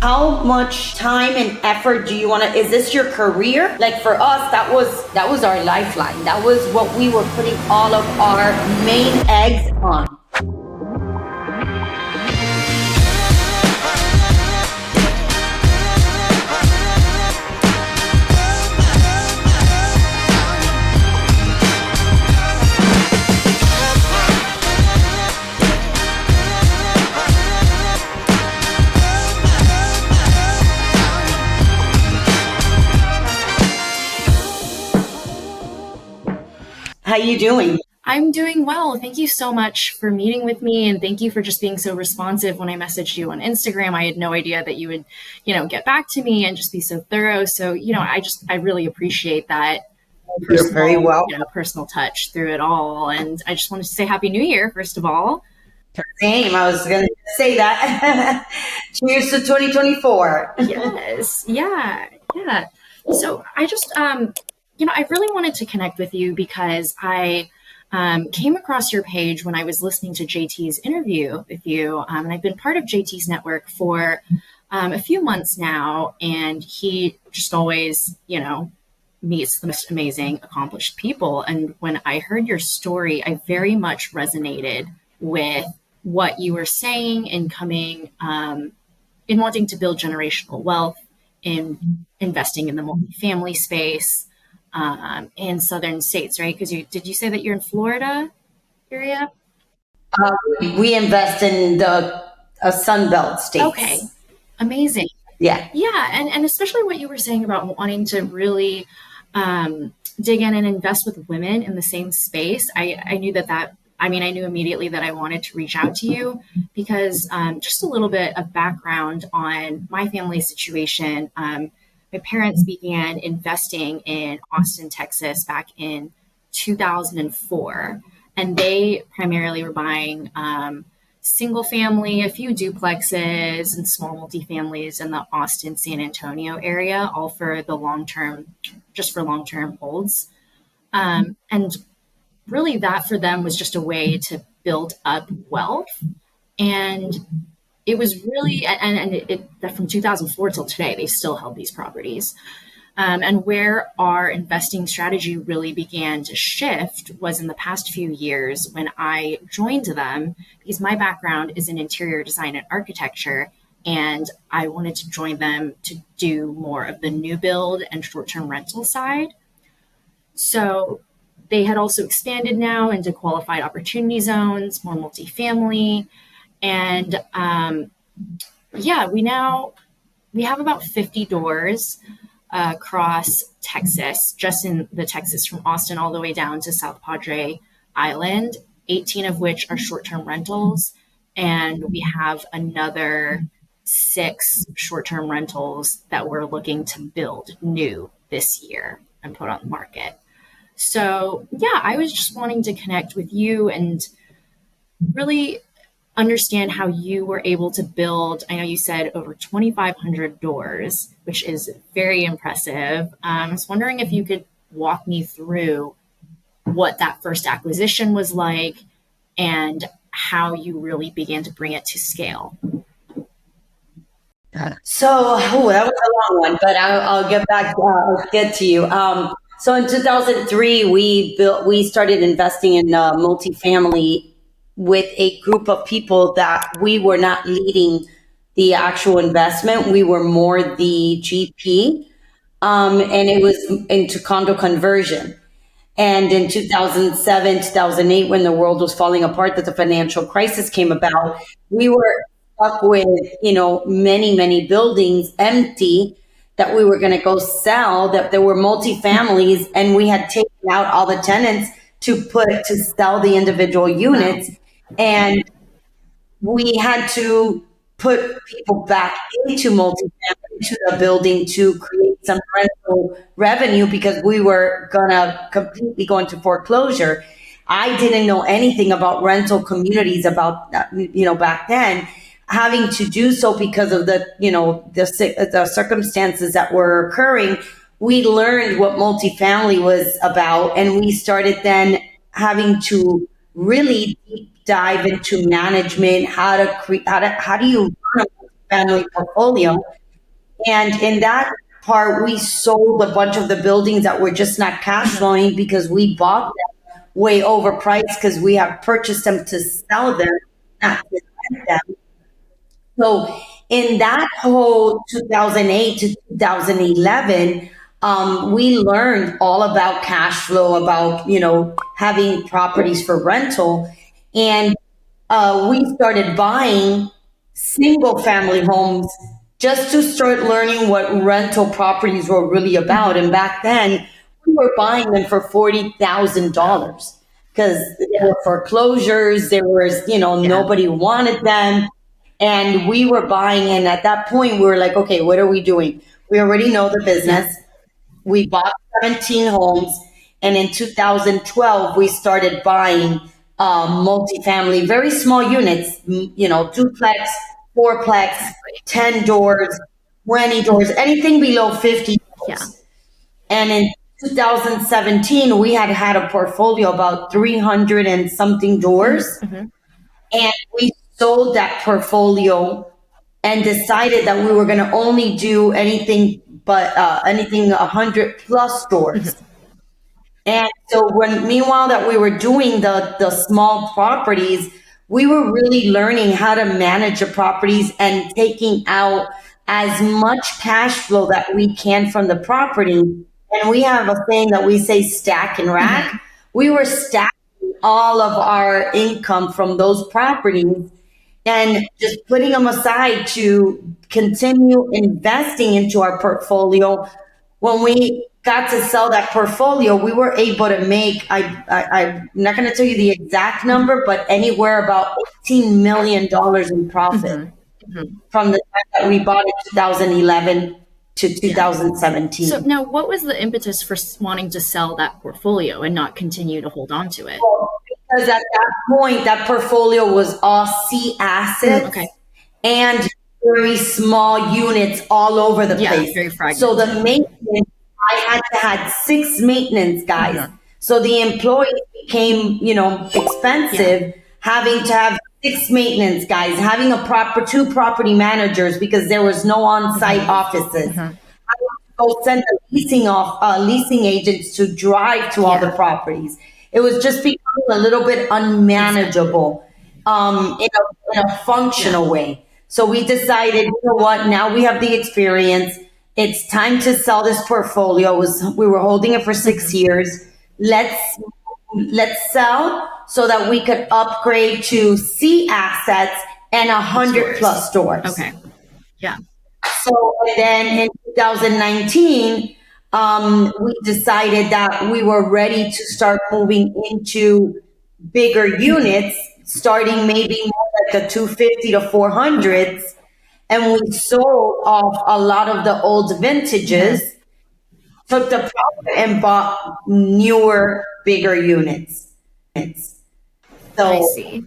how much time and effort do you want to, is this your career? Like for us, that was our lifeline. That was what we were putting all of our main eggs on. How you doing? I'm doing well. Thank you so much for meeting with me, and thank you for just being so responsive when I messaged you on Instagram. I had no idea that you would, get back to me and just be so thorough. So, I really appreciate that You're very well. personal touch through it all. And I just wanted to say Happy New Year, first of all. Same. I was going to say that. Cheers to 2024. Yes. Yeah. So I just, I really wanted to connect with you because I came across your page when I was listening to JT's interview with you. And I've been part of JT's network for a few months now. And he just always, meets the most amazing, accomplished people. And when I heard your story, I very much resonated with what you were saying in coming, in wanting to build generational wealth, in investing in the multifamily space, in southern states, right? Because did you say that you're in Florida area? We invest in the Sunbelt states. Okay, amazing. Yeah. And especially what you were saying about wanting to really dig in and invest with women in the same space. I knew I knew immediately that I wanted to reach out to you because just a little bit of background on my family situation. My parents began investing in Austin, Texas back in 2004, and they primarily were buying single family, a few duplexes and small multifamilies in the Austin, San Antonio area, all for the long-term holds. And really that for them was just a way to build up wealth. And it was really, that from 2004 till today, they still held these properties. And where our investing strategy really began to shift was in the past few years when I joined them, because my background is in interior design and architecture, and I wanted to join them to do more of the new build and short-term rental side. So they had also expanded now into qualified opportunity zones, more multifamily. And we have about 50 doors across Texas, just in the Texas from Austin all the way down to South Padre Island, 18 of which are short-term rentals. And we have another 6 short-term rentals that we're looking to build new this year and put on the market. So I was just wanting to connect with you and really understand how you were able to build, I know you said over 2,500 doors, which is very impressive. I was wondering if you could walk me through what that first acquisition was like and how you really began to bring it to scale. So that was a long one, but I'll get back. I'll get to you. So in 2003, we started investing in multifamily with a group of people that we were not leading the actual investment. We were more the GP, and it was into condo conversion. And in 2007, 2008, when the world was falling apart, that the financial crisis came about, we were stuck with, many, many buildings empty that we were going to go sell, that there were multifamilies, and we had taken out all the tenants to sell the individual units. And we had to put people back into multifamily, to the building, to create some rental revenue because we were completely going to foreclosure. I didn't know anything about rental communities back then, having to do so because of the circumstances that were occurring. We learned what multifamily was about, and we started then having to really deep dive into management, how do you run a multifamily portfolio. And in that part, we sold a bunch of the buildings that were just not cash Mhm. flowing because we bought them way overpriced because we have purchased them to sell them, not to rent them. So in that whole 2008 to 2011, we learned all about cash flow, about, having properties for rental. And we started buying single family homes just to start learning what rental properties were really about. Mhm. And back then, we were buying them for Wow. $40,000 because there Yeah. were foreclosures, there was, Yeah. nobody wanted them. And we were buying, and at that point, we were like, okay, what are we doing? We already know the Yeah. business. We bought 17 homes, and in 2012 we started buying multifamily, very small units, duplex, fourplex, Exactly. 10 doors, 20 doors, Mhm. anything below 50 Yeah. doors. And in 2017 we had had a portfolio about 300 and something Mhm. doors, Mhm. and we sold that portfolio and decided that we were going to only do anything 100 plus Mhm. stores. And so meanwhile that we were doing the small properties, we were really learning how to manage the properties and taking out as much cash flow that we can from the property. And we have a thing that we say stack and rack. Mhm. We were stacking all of our income from those properties and just putting them aside to continue investing into our portfolio. When we got to sell that portfolio, we were able to make, I'm not going to tell you the exact number, but anywhere about $18 million in profit Mhm. Mhm. from the time that we bought in 2011 to Yeah. So 2017. now, what was the impetus for wanting to sell that portfolio and not continue to hold on to it? Because at that point, that portfolio was all C Mm, assets okay. and very small units all over the Yeah, place. very So the fragmented. maintenance, I had to had six maintenance guys. Mhm. So the employees became, Yeah. expensive, having to have six maintenance guys, having two property managers because there was no on-site Mhm. offices. Mhm. Go send the leasing agents to drive to all the Yeah. properties. It was just becoming a little bit Exactly. unmanageable, in a Yeah. functional way. So we decided, you know what? Now we have the experience. It's time to sell this portfolio. We were holding it for six Mhm. years. Let's let's sell so that we could upgrade to C assets and 100 Stores. plus stores. Okay. Yeah. So and then in 2019, we decided that we were ready to start moving into bigger Mhm. units, starting maybe more like the 250 to Okay. 400s. And we sold off a lot of the old vintages, Mhm. took the profit and bought newer, bigger units. I So, see.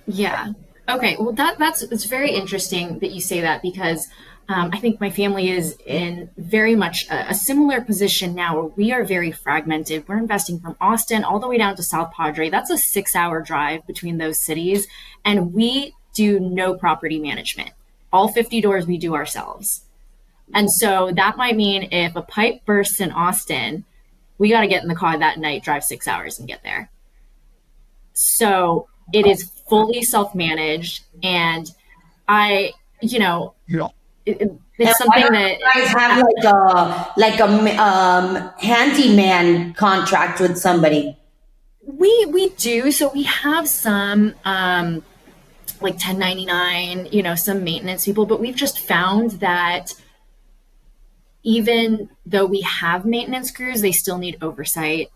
Yeah. Okay. Well, that's it's very interesting that you say that because I think my family is in very much a similar position now where we are very fragmented. We're investing from Austin all the way down to South Padre. That's a 6 hour drive between those cities. And we do no property management. All 50 doors we do ourselves. And so that might mean if a pipe bursts in Austin, we got to get in the car that night, drive 6 hours and get there. So it is fully self managed. And I, you know, and it's why something don't that you guys have like a handyman contract with somebody? we do. So we have some like 1099, some maintenance people, but we've just found that even though we have maintenance crews, they still need oversight.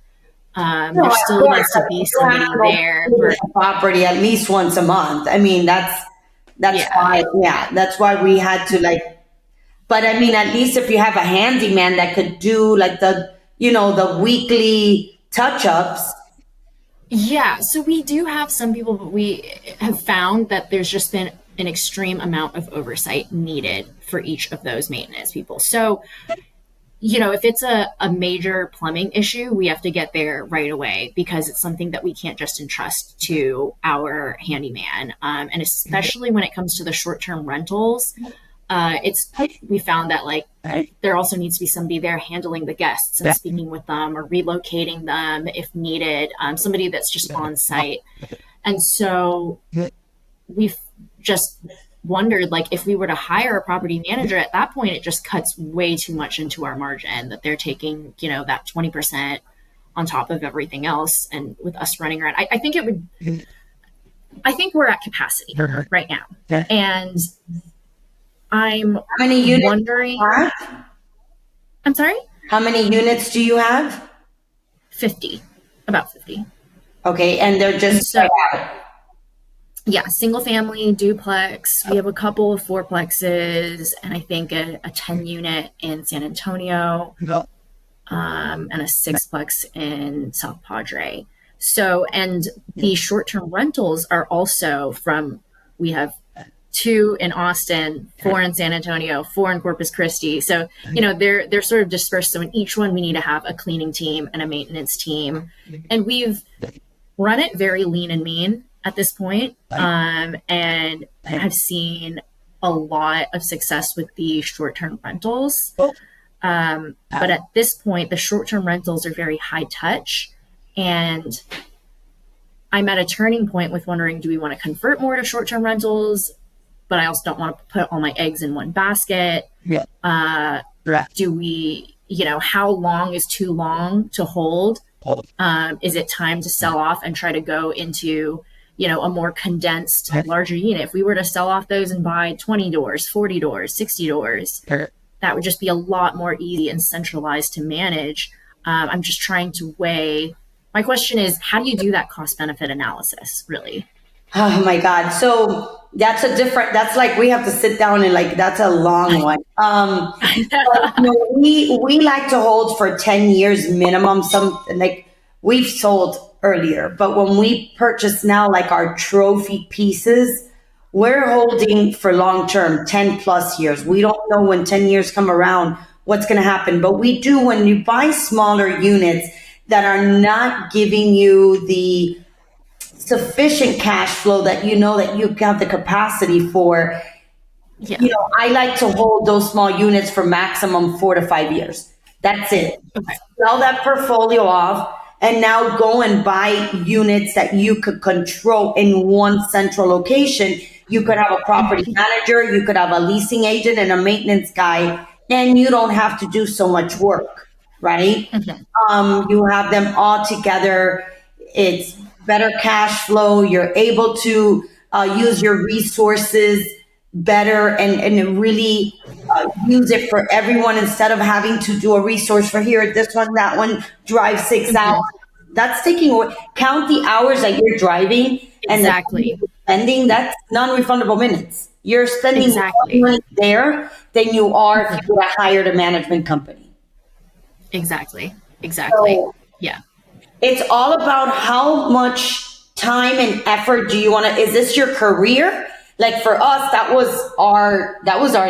No, There of still course. needs I to be mean, you have somebody to go there clean for, the property at least once a month. I mean, that's yeah. why, yeah, that's why we had to like. But I mean, at least if you have a handyman that could do like the weekly touch ups. Yeah, so we do have some people, but we have found that there's just been an extreme amount of oversight needed for each of those maintenance people. So if it's a major plumbing issue, we have to get there right away because it's something that we can't just entrust to our handyman. And especially when it comes to the short term rentals, it's we found that like there also needs to be somebody there handling the guests and speaking with them or relocating them if needed, somebody that's just on site. And so we've just wondered like if we were to hire a property manager at that point, it just cuts way too much into our margin that they're taking, that 20% on top of everything else. And with us running around, I think I think we're at capacity right now. And I'm How many units do wondering, you have? I'm sorry, How many units do you have? 50, about 50. Okay, and they're And just spread so, out. yeah, single family duplex. We have a couple of fourplexes and I think a 10 unit in San Antonio, and a sixplex in South Padre. So, and the short term rentals are also we have two in Austin, four in San Antonio, four in Corpus Christi. So, they're sort of dispersed. So in each one, we need to have a cleaning team and a maintenance team. And we've run it very lean and mean at this point. And I've seen a lot of success with the short term rentals. But at this point, the short term rentals are very high touch. And I'm at a turning point with wondering, do we want to convert more to short term rentals? But I also don't want to put all my eggs in one basket. Do we, how long is too long to hold? Is it time to sell off and try to go into, a more condensed, larger unit? If we were to sell off those and buy 20 doors, 40 doors, 60 doors, that would just be a lot more easy and centralized to manage. I'm just trying to weigh. My question is, how do you do that cost benefit analysis, really? Oh my God. So that's like we have to sit down and like, that's a long one. But, we like to hold for 10 years minimum. Some like we've sold earlier, but when we purchase now, like our trophy pieces, we're holding for long term, 10 plus years. We don't know when 10 years come around, what's going to happen, but we do when you buy smaller units that are not giving you the sufficient cash flow that that you have the capacity for. Yeah. I like to hold those small units for maximum 4 to 5 years. That's it. Okay. Sell that portfolio off and now go and buy units that you could control in one central location. You could have a property manager, you could have a leasing agent and a maintenance guy, and you don't have to do so much work, right? You have them all together. It's better cash flow. You're able to use your resources better and really use it for everyone instead of having to do a resource for here, this one, that one, drive 6 hours. That's taking away, count the hours that you're driving and the time Exactly. you're spending. That's non-refundable minutes. You're spending more Exactly. money there than you are if you would have hired a management company. Exactly. Exactly. So Yeah. it's all about how much time and effort do you want to, is this your career? Like for us, that was our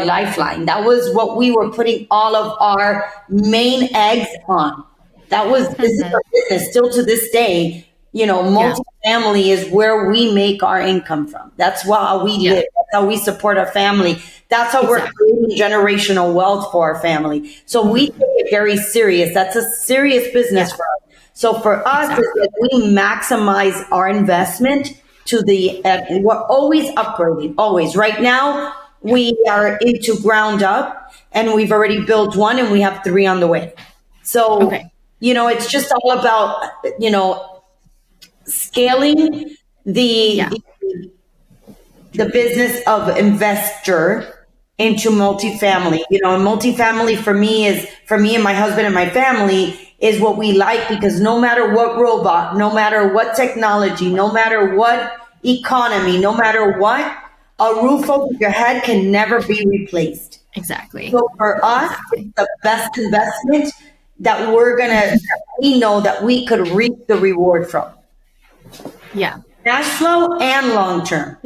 lifeline. That was what we were putting all of our main eggs on. This is our business still to this day. Yeah. Multifamily is where we make our income from. That's how we Yeah. live. That's how we support our family. That's how we're Exactly. creating generational wealth for our family. So we take it very serious. That's a serious business Yeah. for us. So for us, it's Exactly. like we maximize our investment to we're always upgrading, always. Right now, Yeah. we are into ground up and we've already built one and we have three on the way. So, Okay. it's just all about, scaling the, Yeah. the the business of investor into multifamily. Multifamily for me and my husband and my family is what we like because no matter what robot, no matter what technology, no matter what economy, no matter what, a roof over your head can never be replaced. Exactly. So for us, it's Exactly. the best investment that we know that we could reap the reward from. Yeah. Cash flow and long term.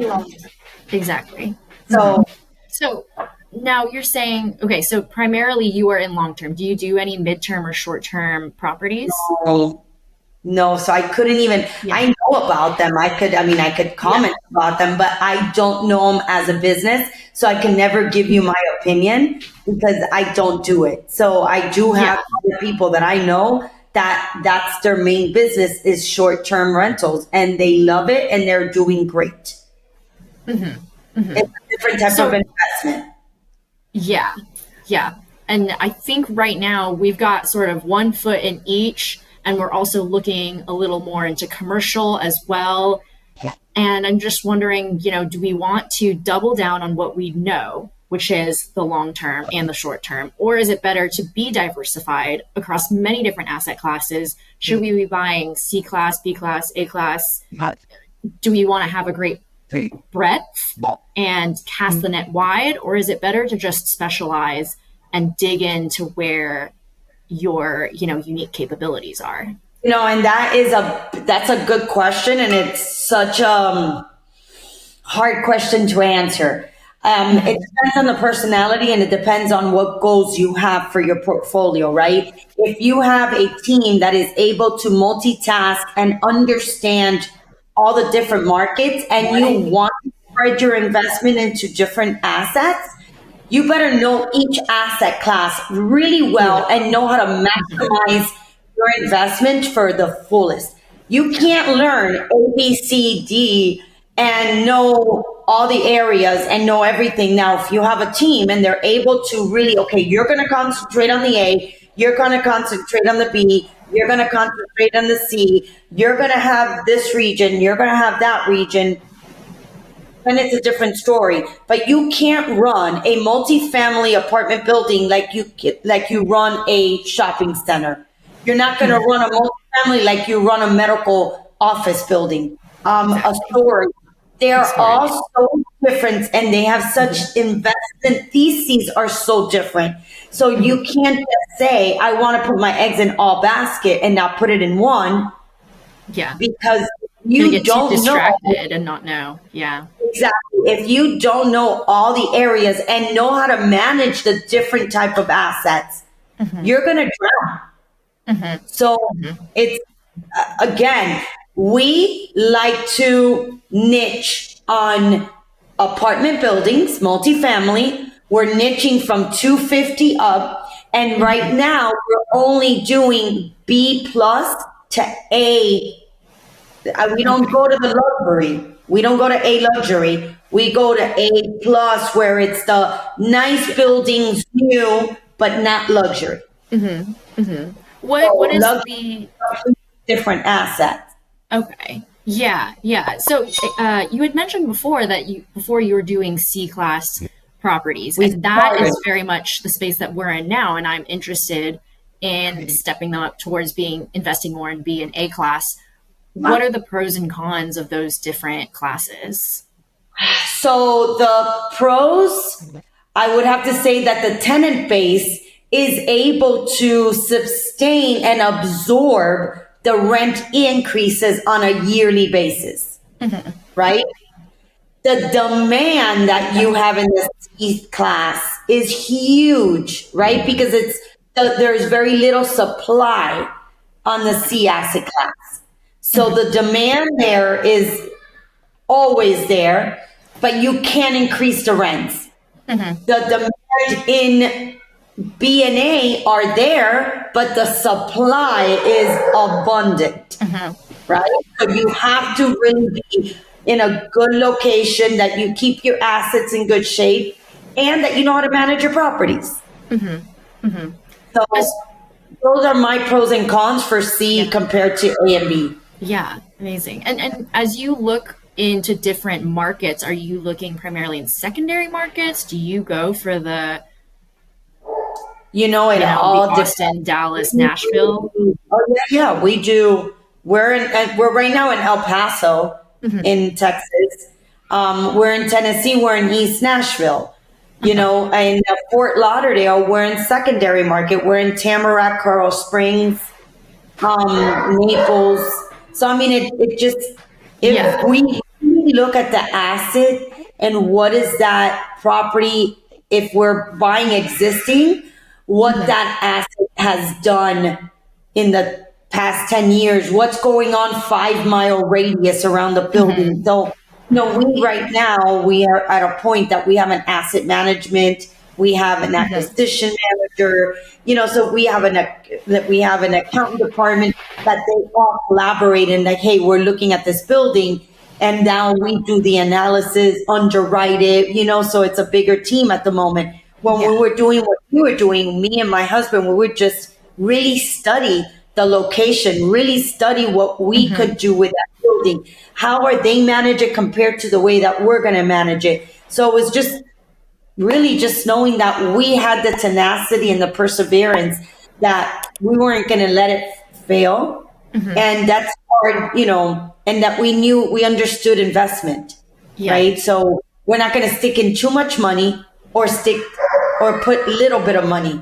Exactly. So So Now you're saying, okay, so primarily you are in long term. Do you do any midterm or short term properties? No, no, so I couldn't even, Yeah. I know about them. I mean, I could Yeah. comment about them, but I don't know them as a business. So I can never give you my opinion because I don't do it. So I do Yeah. have other people that I know that that's their main business is short-term rentals and they love it and they're doing great. It's a different type of So, investment. yeah. Yeah. And I think right now we've got sort of one foot in each, and we're also looking a little more into commercial as well. And I'm just wondering, do we want to double down on what we know, which is the long term and the short term? Or is it better to be diversified across many different asset classes? Should we be buying C class, B class, A class? Do we want to have a great breadth and cast the net wide? Or is it better to just specialize and dig into where your, unique capabilities are? And that's a good question, and it's such a hard question to answer. It depends on the personality and it depends on what goals you have for your portfolio, right? If you have a team that is able to multitask and understand all the different markets and you want to spread your investment into different assets, you better know each asset class really well and know how to maximize your investment for the fullest. You can't learn A, B, C, D and know all the areas and know everything. Now, if you have a team and they're able to really, okay, you're going to concentrate on the A, you're going to concentrate on the B, you're going to concentrate on the C, you're going to have this region, you're going to have that region, then it's a different story. But you can't run a multifamily apartment building like you run a shopping center. You're not going to run a multifamily like you run a medical office building, a Exactly. store. They're all Storage. so different, and they have such investment theses are so different. So you can't just say I want to put my eggs in all basket and not put it in one Yeah. because Gonna you get too don't know. distracted and not know. Yeah. Exactly. If you don't know all the areas and know how to manage the different type of assets, you're going to drown. So it's again, we like to niche on apartment buildings, multifamily. We're niching from 250 up. And right now we're only doing B plus to A. We don't Okay. go to the luxury. We don't go to A luxury. We go to A plus where it's the nice buildings new, but not luxury. What So is luxury the is different assets. okay? Yeah, yeah. So you had mentioned before that before you were doing C class properties, We and that started. is very much the space that we're in now. And I'm interested in stepping them up towards being investing more in B and A class. What are the pros and cons of those different classes? So the pros, I would have to say that the tenant base is able to sustain and absorb the rent increases on a yearly basis, right? The demand that you have in this C class is huge, right? Because there's very little supply on the C asset class. So the demand there is always there, but you can increase the rents. The demand in B and A are there, but the supply is abundant, right? So you have to really be in a good location that you keep your assets in good shape and that you know how to manage your properties. So As those are my pros and cons for C yeah, compared to A and B. yeah, amazing. And as you look into different markets, are you looking primarily in secondary markets? Do you go for the It the all depends. Austin, Dallas, Nashville? Oh yeah, we do. We're right now in El Paso, in Texas. We're in Tennessee. We're in East Nashville. In Fort Lauderdale, we're in secondary market. We're in Tamarack, Coral Springs, Naples. So I mean, it just if Yeah. we look at the asset and what is that property if we're buying existing, what Mhm. that asset has done in the past 10 years, what's going on 5 mile radius around the building. Mhm. So, we right now, we are at a point that we have an asset management, we have an Mhm. acquisition manager, so that we have an accountant department that they all collaborate and like, hey, we're looking at this building and now we do the analysis, underwrite it, so it's a bigger team at the moment. When Yeah. we were doing what we were doing, me and my husband, we would just really study the location, really study what we Mhm. could do with that building. How are they manage it compared to the way that we're going to manage it? So it was just really just knowing that we had the tenacity and the perseverance that we weren't going to let it fail. Mhm. And that's hard, and that we understood investment, Yeah. right? So we're not going to stick in too much money or put little bit of money,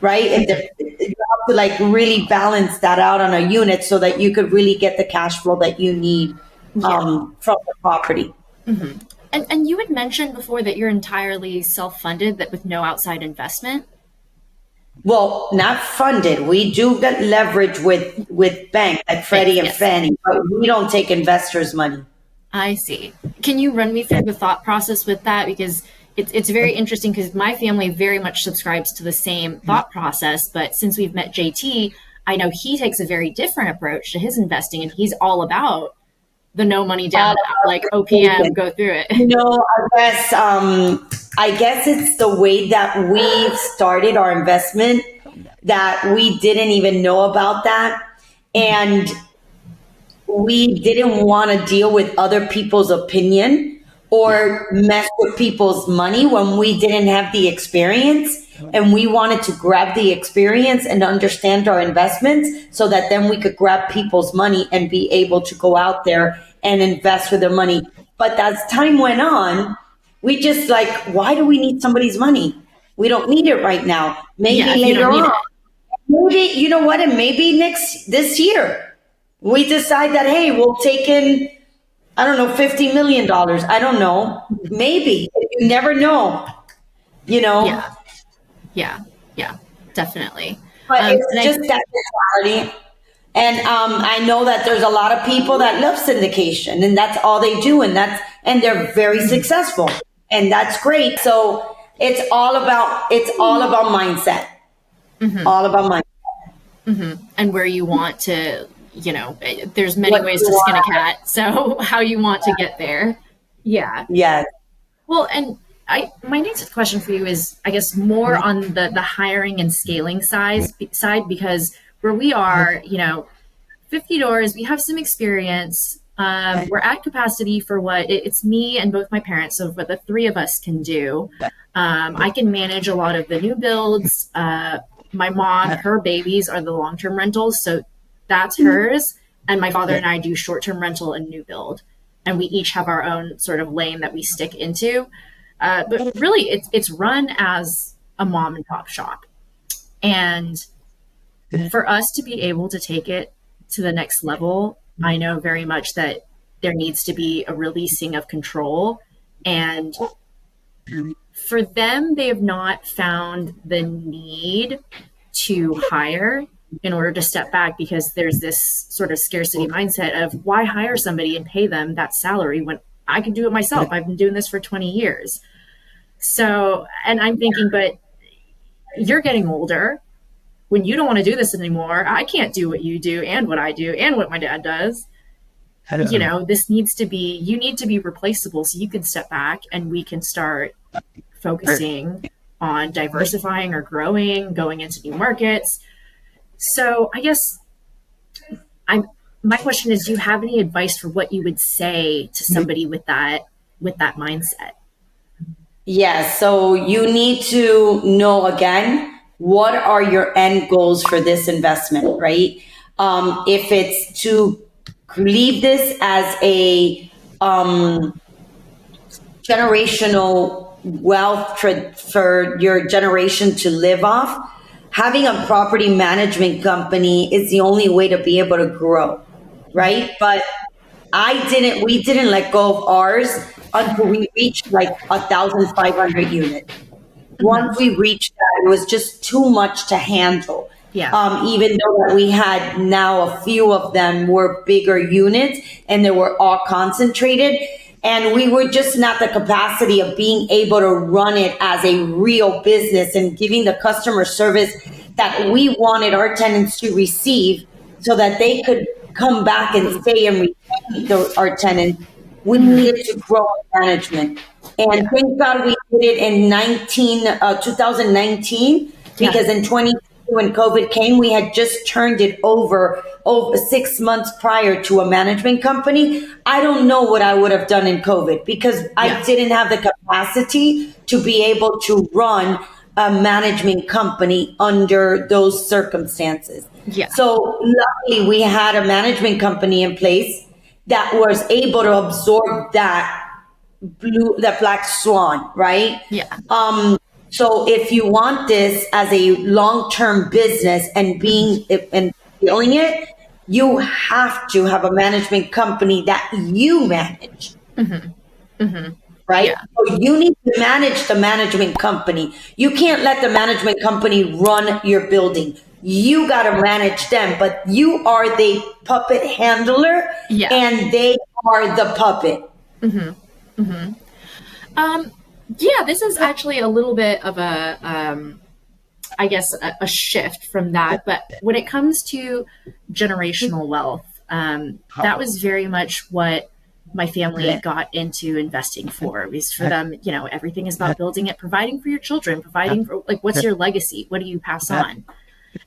right? You have to like really balance that out on a unit so that you could really get the cash flow that you need Yeah. from the property. And you had mentioned before that you're entirely self-funded, that with no outside investment. Well, not funded. We do get leverage with banks like Thanks. Freddie and Yes. Fannie, but we don't take investors' money. I see. Can you run me through the thought process with that? Because it's very interesting, because my family very much subscribes to the same thought process. But since we've met JT, I know he takes a very different approach to his investing, and he's all about the no money All down, like about OPM, education. go through it. I guess it's the way that we started our investment that we didn't even know about that. And we didn't want to deal with other people's opinion Yeah. or mess with people's money when we didn't have the experience, and we wanted to grab the experience and understand our investments so that then we could grab people's money and be able to go out there and invest with their money. But as time went on, we just like, why do we need somebody's money? We don't need it right now, Yeah, maybe if you don't later need on. it. Maybe, you know what, and maybe this year we decide that, hey, we'll take in, I don't know, $50 million. I don't know. Maybe. You never know, you know. Yeah. Yeah. Yeah. Definitely. But And it's I just that mentality. And I know that there's a lot of people that love syndication and that's all they do, and they're very successful. And that's great. So it's all about mindset. All about mindset. and where you want to, there's many What ways you to skin a want. cat. So how you want to get there. Yeah. Yes. Well, and my next question for you is, I guess, more on the hiring and scaling side, because where we are, 50 doors, we have some experience. We're at capacity for what it's me and both my parents, so what the three of us can do. I can manage a lot of the new builds. My mom, her babies are the long-term rentals, so that's hers. And my father and I do short-term rental and new build, and we each have our own sort of lane that we stick into. But really, it's run as a mom and pop shop, and for us to be able to take it to the next level, I know very much that there needs to be a releasing of control. And for them, they have not found the need to hire in order to step back, because there's this sort of scarcity mindset of, why hire somebody and pay them that salary when I can do it myself? I've been doing this for 20 years. So, and I'm thinking, but you're getting older. When you don't want to do this anymore, I can't do what you do and what I do and what my dad does. This needs to be, you need to be replaceable so you can step back and we can start focusing on diversifying or growing, going into new markets. So I guess I'm my question is, do you have any advice for what you would say to somebody with that mindset? Yes. So you need to know again, what are your end goals for this investment, right? If it's to leave this as a generational wealth for your generation to live off, having a property management company is the only way to be able to grow, right? But we didn't let go of ours until we reached like 1,500 units. once we reached that, it was just too much to handle. Yeah. Even though we had now a few of them were bigger units and they were all concentrated. And we were just not the capacity of being able to run it as a real business and giving the customer service that we wanted our tenants to receive so that they could come back and stay and retain our tenants. We needed to grow management. And Yeah. thank God we did it in 2019, Yeah. because in 2020, when COVID came, we had just turned it over 6 months prior to a management company. I don't know what I would have done in COVID because I Yeah. didn't have the capacity to be able to run a management company under those circumstances. Yeah. So luckily we had a management company in place that was able to absorb that black swan, right? Yeah. So if you want this as a long-term business and feeling it, you have to have a management company that you manage, right? Yeah. So you need to manage the management company. You can't let the management company run your building. You got to manage them, but you are the puppet handler Yeah. and they are the puppet. Yeah, this is actually a little bit of I guess, a shift from that. But when it comes to generational wealth, that was very much what my family got into investing for. Because for them, everything is about building it, providing for your children, providing for, like, what's your legacy? What do you pass on?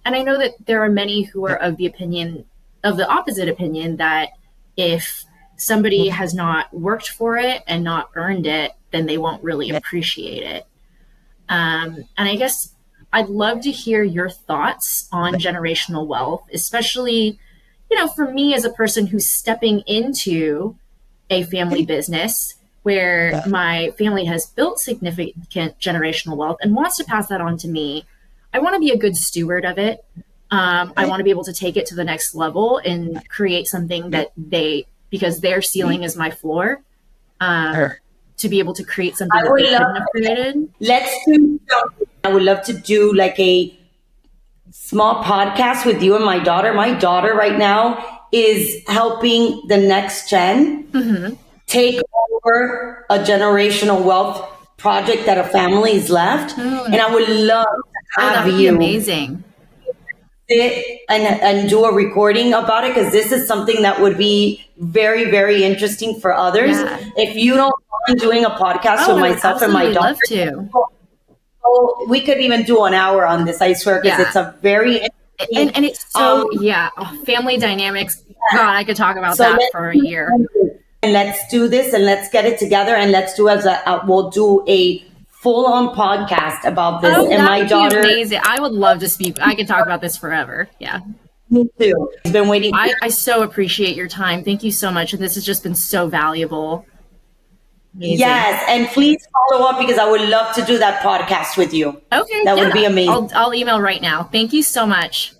And I know that there are many who are of the opposite opinion, that if somebody has not worked for it and not earned it, then they won't really appreciate it. And I guess I'd love to hear your thoughts on generational wealth, especially, for me as a person who's stepping into a family business where my family has built significant generational wealth and wants to pass that on to me. I want to be a good steward of it. I want to be able to take it to the next level and create something that because their ceiling is my floor, to be able to create something I that would they love couldn't have created. Let's do something. I would love to do like a small podcast with you and my daughter. My daughter right now is helping the next gen take over a generational wealth project that a family's left. And I would love to Oh, that have would be you amazing. sit and do a recording about it, because this is something that would be very, very interesting for others. Yeah. If you don't mind doing a podcast Oh, with I would myself and my absolutely daughter, love to. oh, we could even do an hour on this, I swear, because Yeah. it's a very interesting. And it's so, family dynamics. God, I could talk about So that for a year. let's do this and let's get it together and let's do we'll do a full-on podcast about this. Oh, And that my would be daughter, amazing. I would love to speak. I could talk about this forever. Yeah. me too, has been waiting. I so appreciate your time. Thank you so much. And this has just been so valuable. Amazing. Yes, and please follow up because I would love to do that podcast with you. Okay. That would be amazing. I'll email right now. Thank you so much.